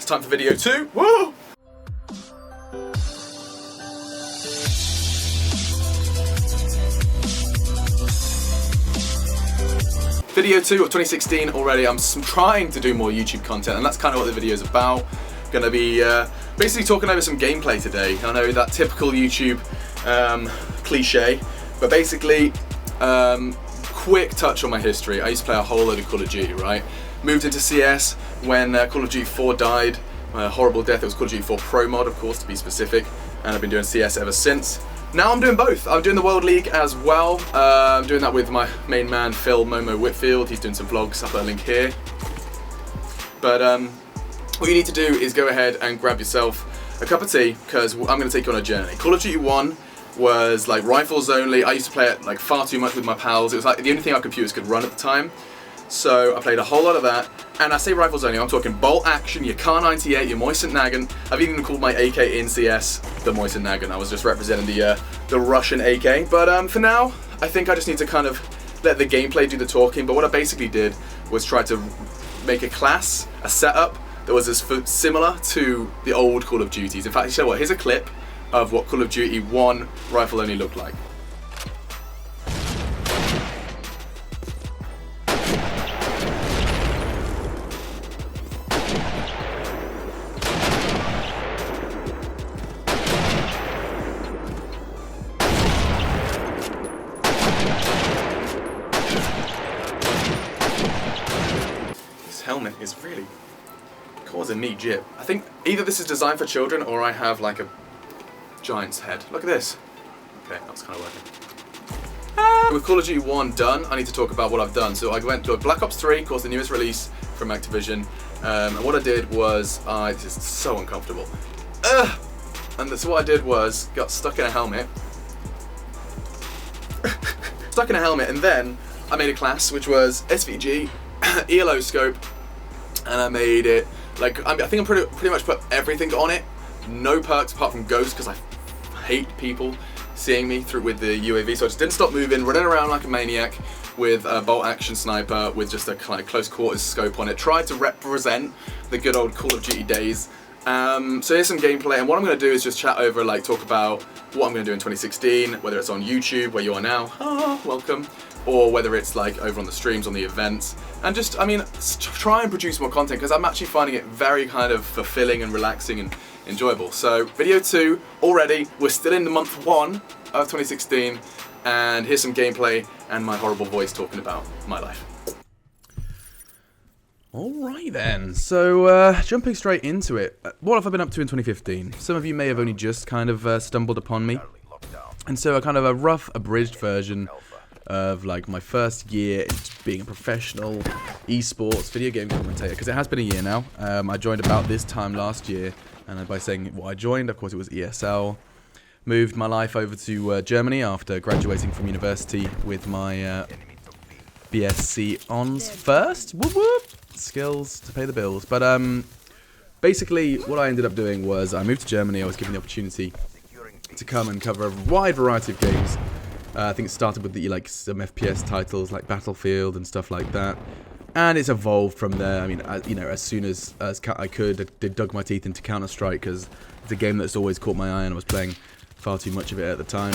time for video 2. Woo! Video 2 of 2016 already. I'm trying to do more YouTube content, and that's kind of what the video is about. Gonna be basically talking over some gameplay today. I know that typical YouTube cliche, but basically quick touch on my history. I used to play a whole load of Call of Duty, right? Moved into CS when Call of Duty 4 died. Horrible death. It was Call of Duty 4 Pro Mod, of course, to be specific, and I've been doing CS ever since. Now I'm doing both. I'm doing the World League as well. I'm doing that with my main man, Phil Momo Whitfield. He's doing some vlogs, I'll put a link here. But what you need to do is go ahead and grab yourself a cup of tea, because I'm going to take you on a journey. Call of Duty 1 was like rifles only. I used to play it like far too much with my pals. It was like the only thing our computers could run at the time. So I played a whole lot of that, and I say rifles only, I'm talking bolt action, your Kar 98, your Moisten Nagant. I've even called my AK in CS the Moisten Nagant. I was just representing the Russian AK. But for now, I think I just need to kind of let the gameplay do the talking. But what I basically did was try to make a class, a setup that was as similar to the old Call of Duties. In fact, you know what? Here's a clip of what Call of Duty 1 rifle only looked like. Helmet is really causing me jip. I think either this is designed for children or I have like a giant's head. Look at this. Okay, that's kind of working. With Call of Duty 1 done, I need to talk about what I've done. So I went to Black Ops 3, of course the newest release from Activision, and what I did was, this is so uncomfortable. And so what I did was, got stuck in a helmet. Stuck in a helmet, and then I made a class which was SVG, ELO scope, and I made it like I think I'm pretty much put everything on it. No perks apart from ghost, because I hate people seeing me through with the UAV. So I just didn't stop moving, running around like a maniac with a bolt action sniper with just a kind of close quarters scope on it. Tried to represent the good old Call of Duty days. So here's some gameplay, and what I'm going to do is just chat over, like talk about what I'm going to do in 2016, whether it's on YouTube where you are now, welcome, or whether it's like over on the streams, on the events, and just, I mean, try and produce more content, because I'm actually finding it very kind of fulfilling and relaxing and enjoyable. So video 2 already, we're still in the month 1 of 2016, and here's some gameplay and my horrible voice talking about my life. Alright then, so jumping straight into it, what have I been up to in 2015? Some of you may have only just kind of stumbled upon me, and so a kind of a rough, abridged version of like my first year being a professional esports video game commentator, because it has been a year now. I joined about this time last year, and by saying what I joined, of course it was ESL. Moved my life over to Germany after graduating from university with my BSc Hons first. Whoop whoop! Skills to pay the bills. But basically what I ended up doing was I moved to Germany. I was given the opportunity to come and cover a wide variety of games. I think it started with the some FPS titles like Battlefield and stuff like that, and it's evolved from there. I mean, you know, as soon as I could, I dug my teeth into Counter-Strike, because it's a game that's always caught my eye, and I was playing far too much of it at the time.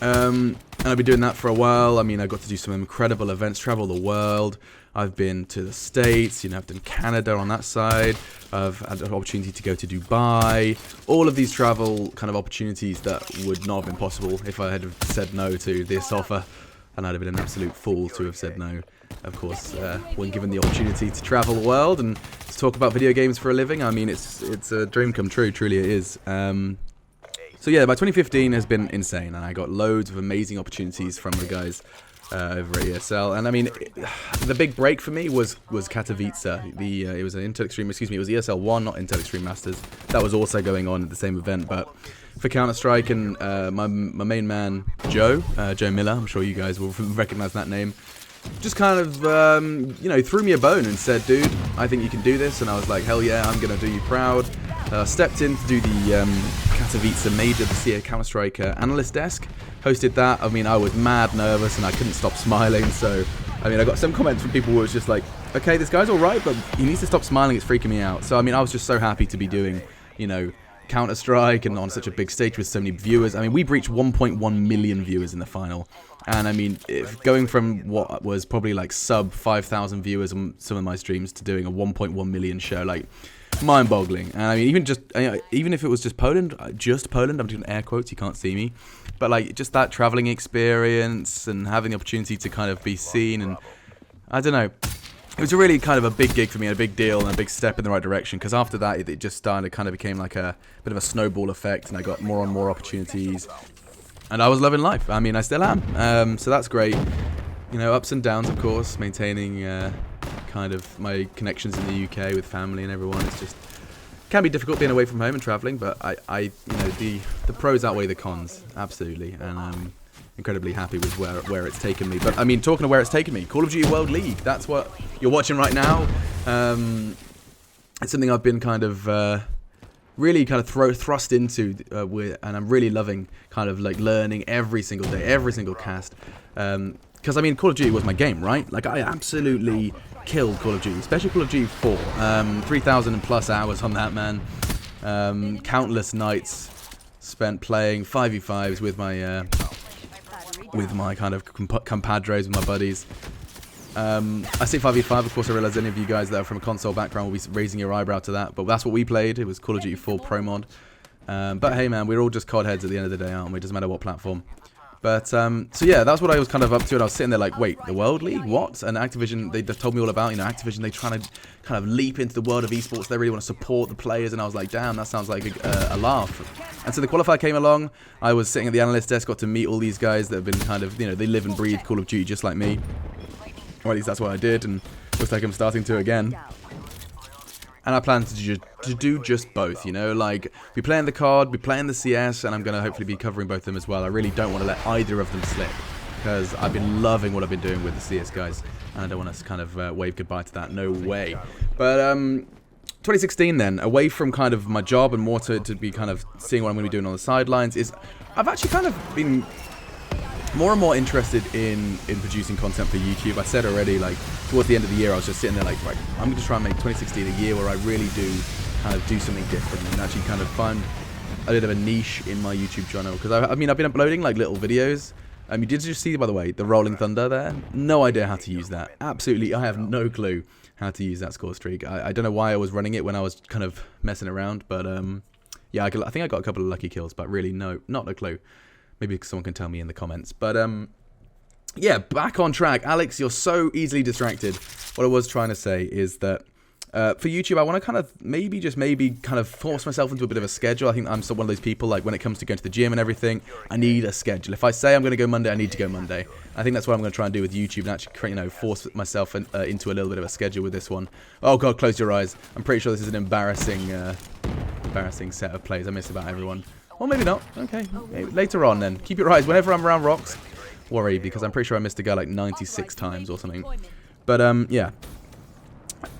And I've been doing that for a while. I mean, I got to do some incredible events, travel the world. I've been to the States, you know, I've done Canada on that side. I've had an opportunity to go to Dubai. All of these travel kind of opportunities that would not have been possible if I had have said no to this offer. And I'd have been an absolute fool to have said no, of course, when given the opportunity to travel the world and to talk about video games for a living. I mean, it's a dream come true, truly it is. So yeah, my 2015 has been insane, and I got loads of amazing opportunities from the guys over at ESL. And I mean, the big break for me was Katowice. It was an Intel Extreme, excuse me, it was ESL 1, not Intel Extreme Masters. That was also going on at the same event, but for Counter-Strike, and my main man, Joe Miller, I'm sure you guys will recognize that name, just kind of, you know, threw me a bone and said, dude, I think you can do this. And I was like, hell yeah, I'm going to do you proud. Stepped in to do the Katowice Major, the Counter-Strike analyst desk. Hosted that. I mean, I was mad nervous and I couldn't stop smiling. So, I mean, I got some comments from people who was just like, okay, this guy's alright, but he needs to stop smiling, it's freaking me out. So, I mean, I was just so happy to be doing, you know, Counter-Strike and on such a big stage with so many viewers. I mean, we breached 1.1 million viewers in the final. And, I mean, going from what was probably, like, sub 5,000 viewers on some of my streams to doing a 1.1 million show, like, mind-boggling. And, I mean, even if it was just Poland, I'm doing air quotes, you can't see me. But, like, just that traveling experience and having the opportunity to kind of be seen and, I don't know. It was a really kind of a big gig for me, and a big deal, and a big step in the right direction, because after that, it just started, it kind of became like a bit of a snowball effect, and I got more and more opportunities, and I was loving life. I mean, I still am, so that's great. You know, ups and downs, of course, maintaining kind of my connections in the UK with family and everyone. It's just, can be difficult being away from home and traveling, but you know, the pros outweigh the cons, absolutely, and I'm incredibly happy with where it's taken me. But I mean, talking of where it's taken me, Call of Duty World League, that's what you're watching right now. It's something I've been kind of really kind of thrust into and I'm really loving kind of like learning every single day, every single cast, because I mean, Call of Duty was my game, right? Like, I absolutely killed Call of Duty, especially Call of Duty 4. 3,000 plus hours on that, man. Countless nights spent playing 5v5s with my kind of compadres, with my buddies. I say 5v5, of course I realise any of you guys that are from a console background will be raising your eyebrow to that, but that's what we played. It was Call of Duty 4 Pro Mod. But hey man, we're all just COD heads at the end of the day, aren't we? It doesn't matter what platform. But, so yeah, that's what I was kind of up to, and I was sitting there like, wait, the World League? What? And Activision, they just told me all about, you know, Activision, they trying to kind of leap into the world of esports, they really want to support the players, and I was like, damn, that sounds like a laugh. And so the qualifier came along, I was sitting at the analyst desk, got to meet all these guys that have been kind of, you know, they live and breathe Call of Duty just like me. Or at least that's what I did, and looks like I'm starting to again. And I plan to do just both, you know, like, be playing the COD, be playing the CS, and I'm going to hopefully be covering both of them as well. I really don't want to let either of them slip, because I've been loving what I've been doing with the CS guys, and I don't want to kind of wave goodbye to that, no way. But 2016 then, away from kind of my job and more to be kind of seeing what I'm going to be doing on the sidelines, is I've actually kind of been more and more interested in producing content for YouTube. I said already, like, towards the end of the year, I was just sitting there like, right, I'm going to try and make 2016 a year where I really do kind of do something different and actually kind of find a bit of a niche in my YouTube channel. Because, I mean, I've been uploading, like, little videos. You did just see, by the way, the Rolling Thunder there? No idea how to use that. Absolutely, I have no clue how to use that score streak. I don't know why I was running it when I was kind of messing around, but, yeah, I think I got a couple of lucky kills, but really, no, not a clue. Maybe someone can tell me in the comments. But, yeah, back on track. Alex, you're so easily distracted. What I was trying to say is that for YouTube, I want to kind of maybe kind of force myself into a bit of a schedule. I think I'm still one of those people, like, when it comes to going to the gym and everything, I need a schedule. If I say I'm going to go Monday, I need to go Monday. I think that's what I'm going to try and do with YouTube, and actually, you know, force myself into a little bit of a schedule with this one. Oh, God, close your eyes. I'm pretty sure this is an embarrassing set of plays. I missed about everyone. Or maybe not. Okay. Maybe later on then. Keep your eyes. Whenever I'm around rocks, worry, because I'm pretty sure I missed a guy like 96 times or something. But, yeah.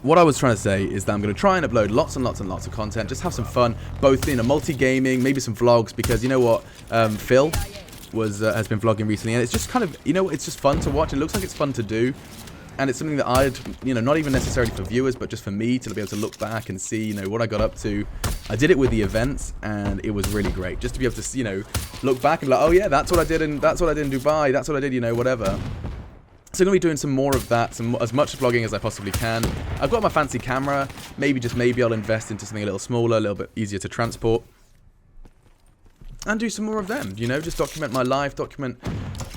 What I was trying to say is that I'm going to try and upload lots and lots and lots of content. Just have some fun. Both in a multi-gaming, maybe some vlogs, because you know what? Phil has been vlogging recently, and it's just kind of, you know, it's just fun to watch. It looks like it's fun to do. And it's something that I'd, you know, not even necessarily for viewers, but just for me to be able to look back and see, you know, what I got up to. I did it with the events, and it was really great. Just to be able to, you know, look back and be like, oh yeah, that's what I did, and that's what I did in Dubai, that's what I did, you know, whatever. So I'm going to be doing some more of that, as much vlogging as I possibly can. I've got my fancy camera. Maybe, just maybe, I'll invest into something a little smaller, a little bit easier to transport. And do some more of them, you know, just document my life, document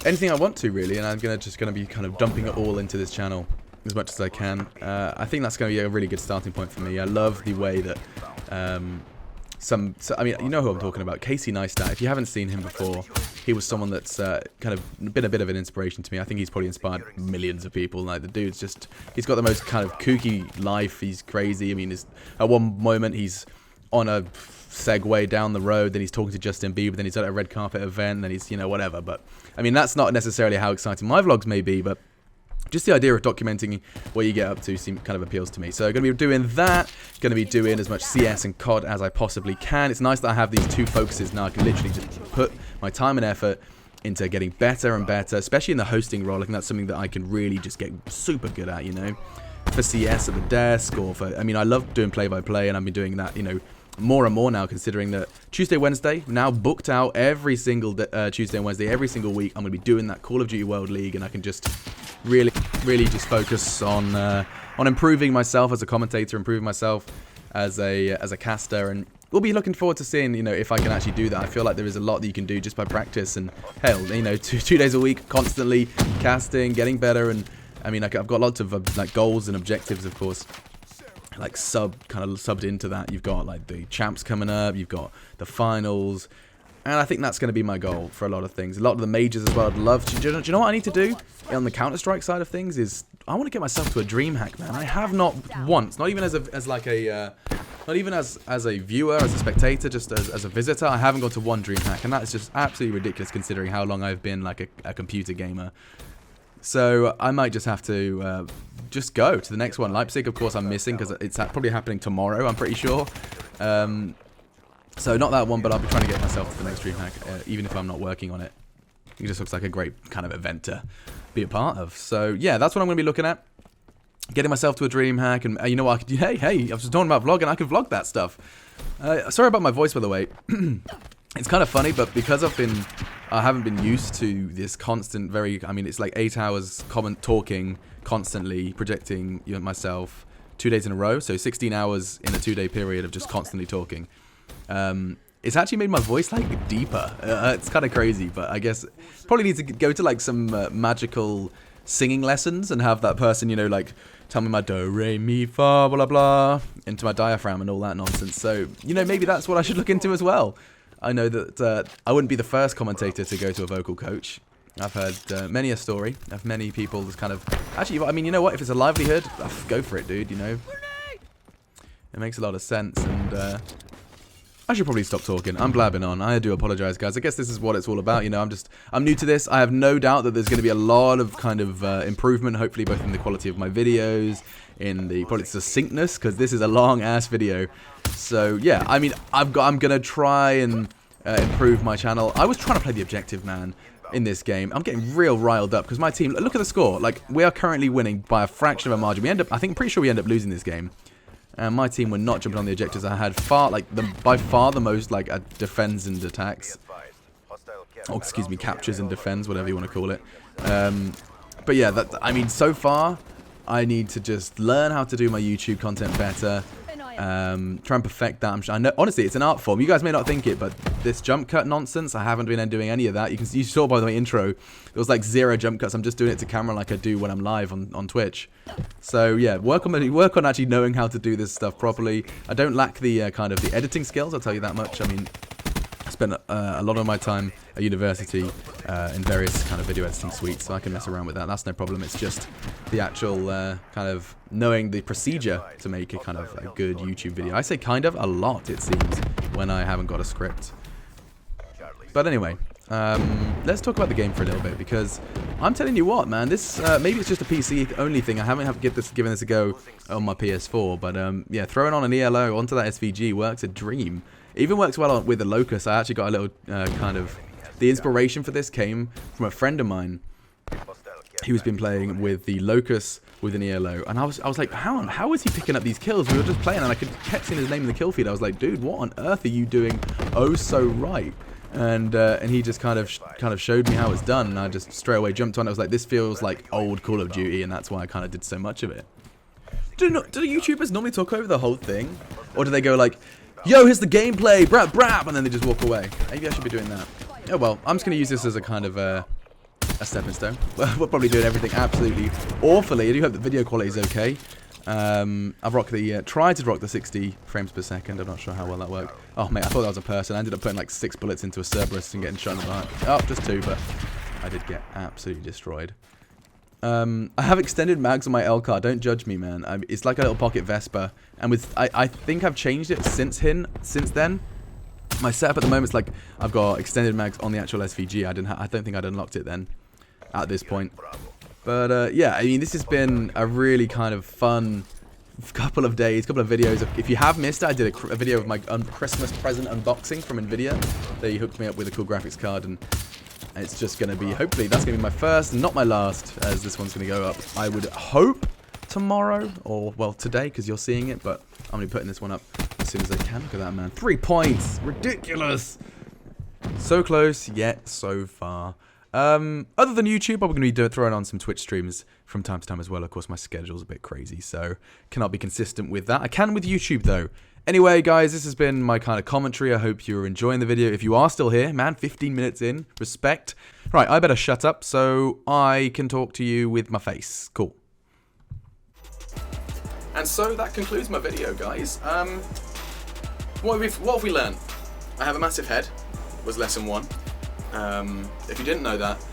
anything I want to, really, and I'm just going to be kind of dumping it all into this channel as much as I can. I think that's going to be a really good starting point for me. I love the way that I mean, you know who I'm talking about, Casey Neistat. If you haven't seen him before, he was someone that's kind of been a bit of an inspiration to me. I think he's probably inspired millions of people. Like, the dude's just, he's got the most kind of kooky life. He's crazy. I mean, at one moment he's on a Segway down the road, then he's talking to Justin Bieber, then he's at a red carpet event, then he's, you know, whatever. But I mean, that's not necessarily how exciting my vlogs may be, but just the idea of documenting what you get up to kind of appeals to me. So I'm going to be doing that, going to be doing as much CS and COD as I possibly can. It's nice that I have these two focuses now. I can literally just put my time and effort into getting better and better, especially in the hosting role. I think that's something that I can really just get super good at, you know. for CS at the desk, or for, I mean, I love doing play-by-play, and I've been doing that, you know, more and more now, considering that Tuesday, Wednesday, now booked out every single Tuesday and Wednesday, every single week. I'm going to be doing that Call of Duty World League, and I can just really just focus on improving myself as a commentator, improving myself as a caster, and we'll be looking forward to seeing, you know, if I can actually do that. I feel like there is a lot that you can do just by practice, and hell, you know, two days a week, constantly casting, getting better, and I mean, I've got lots of like goals and objectives, of course, like subbed into that. You've got like the champs coming up, you've got the finals, and I think that's going to be my goal for a lot of things. A lot of the majors as well. I'd love to. Do you know what I need to do on the Counter-Strike side of things? Is I want to get myself to a dream hack, man. I have not once, not even as a viewer, as a spectator, just as a visitor. I haven't got to one dream hack, and that's just absolutely ridiculous considering how long I've been like a computer gamer. So I might just have to just go to the next one. Leipzig, of course, I'm missing because it's probably happening tomorrow, I'm pretty sure. So not that one, but I'll be trying to get myself to the next DreamHack, even if I'm not working on it. It just looks like a great kind of event to be a part of. So yeah, that's what I'm going to be looking at. Getting myself to a DreamHack, and you know what? Hey, I was just talking about vlogging. I can vlog that stuff. Sorry about my voice, by the way. It's kind of funny, but because I haven't been used to this constant, I mean, it's like 8 hours talking constantly, projecting, you know, myself 2 days in a row. So 16 hours in a 2-day period of just constantly talking. It's actually made my voice like deeper. It's kind of crazy, but I guess probably need to go to like some magical singing lessons and have that person, you know, like tell me my do, re, mi, fa, blah, blah, into my diaphragm and all that nonsense. So, you know, maybe that's what I should look into as well. I know that I wouldn't be the first commentator to go to a vocal coach. I've heard many a story of many people that's kind of... Actually, I mean, you know what? If it's a livelihood, go for it, dude, you know. It makes a lot of sense, and I should probably stop talking. I'm blabbing on. I do apologize, guys. I guess this is what it's all about, you know. I'm new to this. I have no doubt that there's going to be a lot of kind of improvement, hopefully both in the quality of my videos, in the probably succinctness, because this is a long-ass video. So, yeah, I mean, I'm going to try and improve my channel. I was trying to play the objective, man, in this game. I'm getting real riled up because my team, look at the score. Like, we are currently winning by a fraction of a margin. I'm pretty sure we end up losing this game. And my team were not jumping on the objectives. I had by far the most, like, defends and attacks. Or, excuse me, captures and defends, whatever you want to call it. But yeah, I mean, so far, I need to just learn how to do my YouTube content better. Try and perfect that. I know, honestly, it's an art form. You guys may not think it, but this jump cut nonsense, I haven't been doing any of that. You saw by the intro, there was like 0 jump cuts. I'm just doing it to camera like I do when I'm live on Twitch. So yeah, work on actually knowing how to do this stuff properly. I don't lack the kind of the editing skills, I'll tell you that much. I mean, I spent a lot of my time at university in various kind of video editing suites, so I can mess around with that. That's no problem. It's just the actual kind of knowing the procedure to make a kind of a good YouTube video. I say kind of a lot, it seems, when I haven't got a script. But anyway, let's talk about the game for a little bit, because I'm telling you what, man, this maybe it's just a PC only thing. I haven't given this a go on my PS4, but yeah, throwing on an ELO onto that SVG works a dream. It even works well with the Locust. I actually got a little kind of... The inspiration for this came from a friend of mine who's been playing with the Locust with an ELO, and I was like, how is he picking up these kills? We were just playing, and I kept seeing his name in the kill feed. I was like, dude, what on earth are you doing? Oh, so right. And he just kind of showed me how it's done, and I just straight away jumped on it. I was like, this feels like old Call of Duty, and that's why I kind of did so much of it. Do the YouTubers normally talk over the whole thing, or do they go like, yo, here's the gameplay, brap, brap, and then they just walk away? Maybe I should be doing that. Oh well, I'm just going to use this as a kind of a stepping stone. We're probably doing everything absolutely awfully. I do hope the video quality is okay. I've rocked tried to rock the 60 frames per second. I'm not sure how well that worked. Oh mate, I thought that was a person. I ended up putting like 6 bullets into a Cerberus and getting shot in the back. Oh, just 2, but I did get absolutely destroyed. I have extended mags on my L car. Don't judge me, man. It's like a little pocket Vespa, and I think I've changed it since then. My setup at the moment is like I've got extended mags on the actual SVG. I don't think I'd unlocked it then at this point. But yeah, I mean, this has been a really kind of fun couple of days, couple of videos. If you have missed it, I did a video of my Christmas present unboxing from Nvidia. They hooked me up with a cool graphics card, and it's just going to be, hopefully, that's going to be my first, not my last, as this one's going to go up. I would hope tomorrow, or, well, today, because you're seeing it, but I'm going to be putting this one up as soon as I can. Look at that, man. 3 points! Ridiculous! So close, yet so far. Other than YouTube, I'm going to be throwing on some Twitch streams from time to time as well. Of course, my schedule's a bit crazy, so cannot be consistent with that. I can with YouTube, though. Anyway, guys, this has been my kind of commentary. I hope you're enjoying the video. If you are still here, man, 15 minutes in, respect. Right, I better shut up so I can talk to you with my face. Cool. And so that concludes my video, guys. What have we learned? I have a massive head. Was lesson 1. If you didn't know that,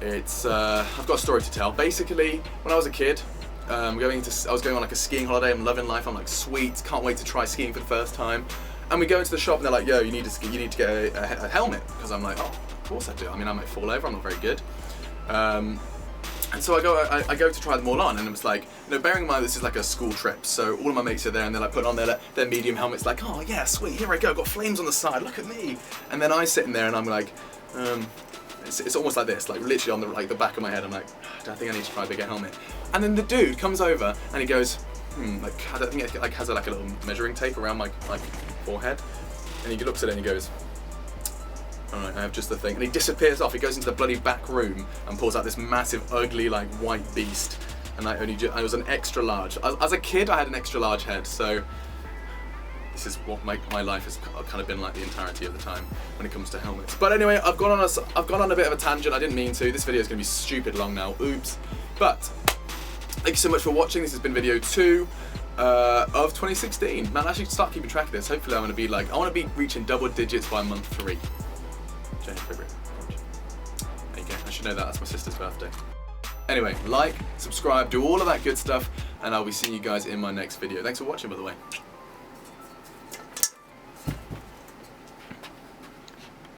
it's I've got a story to tell. Basically, when I was a kid, I was going on like a skiing holiday. I'm loving life. I'm like, sweet, can't wait to try skiing for the first time. And we go into the shop and they're like, yo, you need to get a helmet, because I'm like, oh, of course I do. I mean, I might fall over. I'm not very good. And so I go to try them all on, and it was like, you know, bearing in mind this is like a school trip, so all of my mates are there and they're like putting on their medium helmets, like, oh yeah, sweet, here I go, got flames on the side, look at me. And then I'm sitting there and I'm like, it's almost like this, like literally on the back of my head. I'm like, I think I need to try a bigger helmet. And then the dude comes over and he goes, like, I think it like has like a little measuring tape around my forehead, and he looks at it and he goes, alright, I have just the thing. And he disappears off. He goes into the bloody back room and pulls out this massive, ugly, like, white beast. And I was an extra large. As a kid, I had an extra large head, so this is what my life has kind of been like the entirety of the time when it comes to helmets. But anyway, I've gone on a bit of a tangent. I didn't mean to. This video is going to be stupid long now. Oops. But thank you so much for watching. This has been video 2 of 2016. Man, I should start keeping track of this. Hopefully, I want to be reaching double digits by month 3. There you go, I should know that, that's my sister's birthday. Anyway, like, subscribe, do all of that good stuff, and I'll be seeing you guys in my next video. Thanks for watching, by the way.